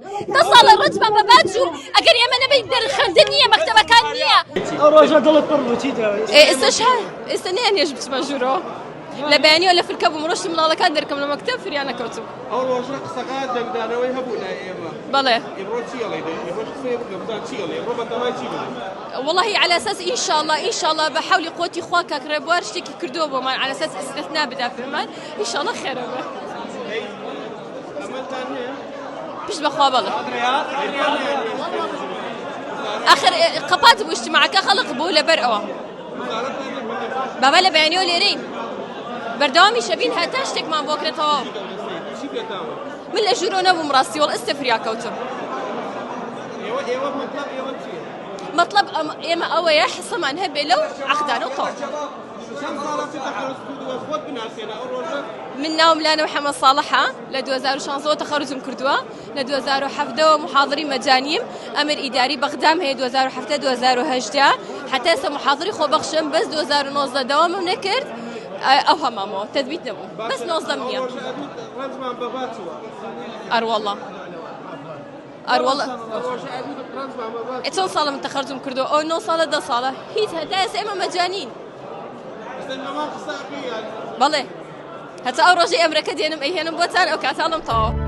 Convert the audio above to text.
اتصل الرجل باباتشو اگر ئێمە نەبێت دەرخەندن نییە مەکتەبەکان نییە ئەو ڕۆژە دڵت پڕ بوو چی داوای ئێستاش ئێستا نێنێژ بچمە ژوورۆ لە بەیانیەوە لە فلکە بووم ڕۆشتم مناڵەکان دەرکەم لە مەکتەب فریان نەکەوتم ئەو ڕۆژە قسەکان دەنگدانەوەی هەبوو لای ئێمە بەڵێ ئێمڕۆ چیڵێ ئێمە قسەی بکەم چیڵێ ئێمڕۆ بەتەمای چی بڵێ والله على اساس ان شاء الله بحاول قوتي خواك كربوار شتي كردوه بمان على اساس استثناء بدا في المان ان شاء الله خير به مش بخوا بالله اخر قبات باجتماعك خلق بوله برقوا بابا لا بيانيو ليرين بردوامي شبين هاتاشتك ما بوكره توا من الاجرونه بمراسي والله استفريا كوتم مطلب إما أوي حصم عنها بلو عقدان وطاق منهم لانا محمد صالحة لدوزارو شانزو تخرجم كردوا لدوزارو حفدة محاضرين مجانيم أمر إداري بغدام هي دوزارو حفدة دوزارو هجدة حتى هسه محاضري خو بخشم بس دوزارو نوزة دوام ونكرت أو همامو تثبيت نبو بس نوزة منيا أر والله اتون صالة من تخرجم كردو أو نو صالة دا صالة هيت هدايس إما مجانين بالله حتى أو رجي أمريكا دينم أيهنم بوتان أو كاتالم طاو